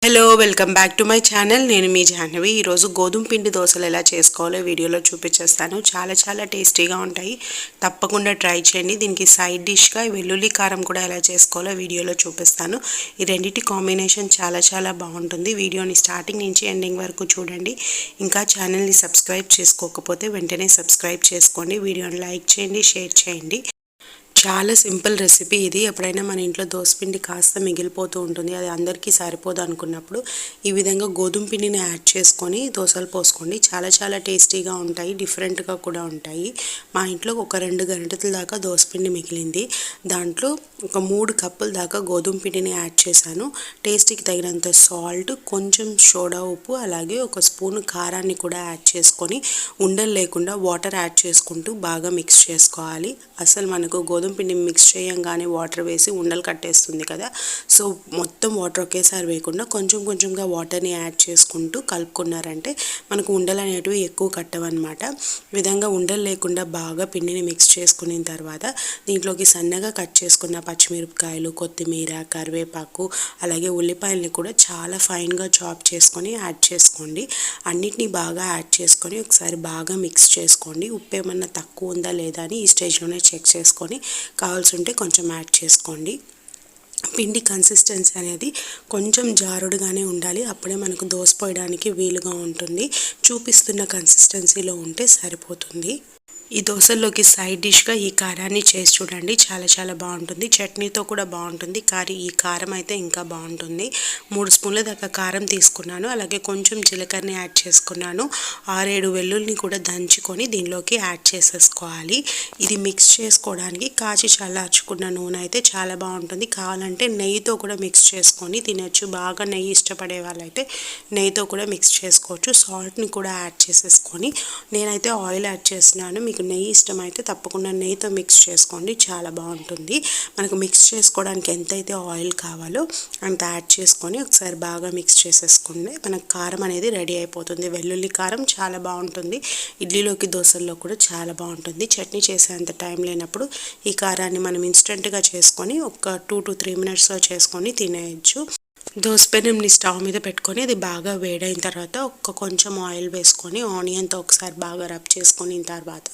Hello welcome back to my channel. నేను మీ జాహ్నవి. ఈరోజు గోధుమ పిండి దోశలు ఎలా చేసుకోవాలో వీడియోలో చూపించేస్తాను. చాలా టేస్టీగా ఉంటాయి, తప్పకుండా ట్రై చేయండి. దీనికి సైడ్ డిష్గా వెల్లుల్లి కారం కూడా ఎలా చేసుకోవాలో వీడియోలో చూపిస్తాను. ఈ రెండింటి కాంబినేషన్ చాలా బాగుంటుంది. వీడియోని స్టార్టింగ్ నుంచి ఎండింగ్ వరకు చూడండి. ఇంకా ఛానల్ని సబ్స్క్రైబ్ చేసుకోకపోతే వెంటనే సబ్స్క్రైబ్ చేసుకోండి. వీడియోని లైక్ చేయండి, షేర్ చేయండి. చాలా సింపుల్ రెసిపీ ఇది. ఎప్పుడైనా మన ఇంట్లో దోసపిండి కాస్త మిగిలిపోతూ ఉంటుంది, అది అందరికీ సరిపోదు అనుకున్నప్పుడు ఈ విధంగా గోధుమ పిండిని యాడ్ చేసుకొని దోశలు పోసుకోండి. చాలా టేస్టీగా ఉంటాయి, డిఫరెంట్గా కూడా ఉంటాయి. మా ఇంట్లో ఒక 2 గంటల దాకా దోసపిండి మిగిలింది. దాంట్లో ఒక 3 కప్పుల దాకా గోధుమ పిండిని యాడ్ చేశాను. టేస్ట్కి తగినంత సాల్ట్, కొంచెం సోడా ఉప్పు, అలాగే ఒక స్పూన్ కారాన్ని కూడా యాడ్ చేసుకొని ఉండలు లేకుండా వాటర్ యాడ్ చేసుకుంటూ బాగా మిక్స్ చేసుకోవాలి. అసలు మనకు గోధుమ పిండి మిక్స్ చేయంగానే వాటర్ వేసి ఉండలు కట్టేస్తుంది కదా, సో మొత్తం వాటర్ ఒకేసారి వేయకుండా కొంచెంగా వాటర్ని యాడ్ చేసుకుంటూ కలుపుకున్నారంటే మనకు ఉండలు అనేటివి ఎక్కువ కట్టవన్నమాట. ఈ విధంగా ఉండలు లేకుండా బాగా పిండిని మిక్స్ చేసుకున్న తర్వాత దీంట్లోకి సన్నగా కట్ చేసుకున్న పచ్చిమిరపకాయలు, కొత్తిమీర, కరివేపాకు, అలాగే ఉల్లిపాయలని కూడా చాలా ఫైన్గా చాప్ చేసుకొని యాడ్ చేసుకోండి. అన్నిటినీ బాగా యాడ్ చేసుకొని ఒకసారి బాగా మిక్స్ చేసుకోండి. ఉప్పు ఏమన్నా తక్కువ ఉందా లేదా అని ఈ స్టేజ్లోనే చెక్ చేసుకొని కావాల్సి ఉంటే కొంచెం యాడ్ చేసుకోండి. పిండి కన్సిస్టెన్సీ అనేది కొంచెం జారుడుగానే ఉండాలి, అప్పుడే మనకు దోశ పోయడానికి వీలుగా ఉంటుంది. చూపిస్తున్న కన్సిస్టెన్సీలో ఉంటే సరిపోతుంది. ఈ దోశల్లోకి సైడ్ డిష్గా ఈ కారాన్ని చేసి చూడండి, చాలా బాగుంటుంది. చట్నీతో కూడా బాగుంటుంది, కానీ ఈ కారం అయితే ఇంకా బాగుంటుంది. 3 స్పూన్ల దాకా కారం తీసుకున్నాను, అలాగే కొంచెం జీలకర్రని యాడ్ చేసుకున్నాను. 6-7 వెల్లుల్ని కూడా దంచుకొని దీనిలోకి యాడ్ చేసేసుకోవాలి. ఇది మిక్స్ చేసుకోవడానికి కాచి చల్లార్చుకున్న నూనె అయితే చాలా బాగుంటుంది. కావాలంటే నెయ్యితో కూడా మిక్స్ చేసుకొని తినచ్చు. బాగా నెయ్యి ఇష్టపడే వాళ్ళైతే నెయ్యితో కూడా మిక్స్ చేసుకోవచ్చు. సాల్ట్ని కూడా యాడ్ చేసేసుకొని నేనైతే ఆయిల్ యాడ్ చేస్తున్నాను. మీకు నెయ్యి ఇష్టమైతే తప్పకుండా నెయ్యితో మిక్స్ చేసుకోండి, చాలా బాగుంటుంది. మనకు మిక్స్ చేసుకోవడానికి ఎంతైతే ఆయిల్ కావాలో అంత యాడ్ చేసుకొని ఒకసారి బాగా మిక్స్ చేసేసుకుంటే మనకు కారం అనేది రెడీ అయిపోతుంది. వెల్లుల్లి కారం చాలా బాగుంటుంది. ఇడ్లీలోకి, దోశల్లో కూడా చాలా బాగుంటుంది. చట్నీ చేసేంత టైం లేనప్పుడు ఈ కారాన్ని మనం ఇన్స్టెంట్గా చేసుకొని ఒక 2 to 3 మినిట్స్లో చేసుకొని తినేయచ్చు. దోసపెనంని స్టవ్ మీద పెట్టుకొని అది బాగా వేడైన తర్వాత కొంచెం ఆయిల్ వేసుకొని ఆనియన్తో ఒకసారి బాగా రబ్ చేసుకొని తర్వాత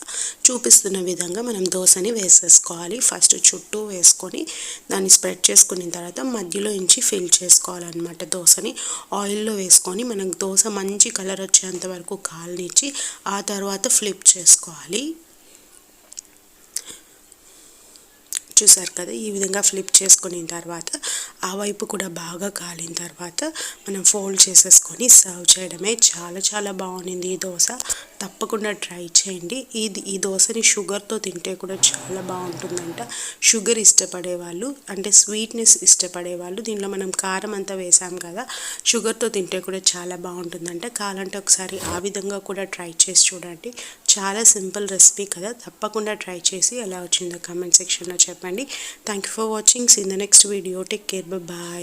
చూపిస్తున్న విధంగా మనం దోశని వేసేసుకోవాలి. ఫస్ట్ చుట్టూ వేసుకొని దాన్ని స్ప్రెడ్ చేసుకున్న తర్వాత మధ్యలో నుంచి ఫిల్ చేసుకోవాలన్నమాట. దోశని ఆయిల్లో వేసుకొని మనం దోశ మంచి కలర్ వచ్చేంత వరకు కాలనిచ్చి ఆ తర్వాత ఫ్లిప్ చేసుకోవాలి. చూసారు కదా, ఈ విధంగా ఫ్లిప్ చేసుకున్న తర్వాత ఆ వైపు కూడా బాగా కాలిన తర్వాత మనం ఫోల్డ్ చేసేసుకొని సర్వ్ చేయడమే. చాలా బాగుంది ఈ దోశ, తప్పకుండా ట్రై చేయండి. ఈ దోశని షుగర్తో తింటే కూడా చాలా బాగుంటుందంట. షుగర్ ఇష్టపడే వాళ్ళు, అంటే స్వీట్నెస్ ఇష్టపడే వాళ్ళు, దీనిలో మనం కారం అంతా వేసాం కదా, షుగర్తో తింటే కూడా చాలా బాగుంటుందంట. కావాలంటే ఒకసారి ఆ విధంగా కూడా ట్రై చేసి చూడండి. చాలా సింపుల్ రెసిపీ కదా, తప్పకుండా ట్రై చేసి ఎలా వచ్చిందో కామెంట్ సెక్షన్లో చెప్పండి. Thank you for watching. See in the next video. Take care, bye.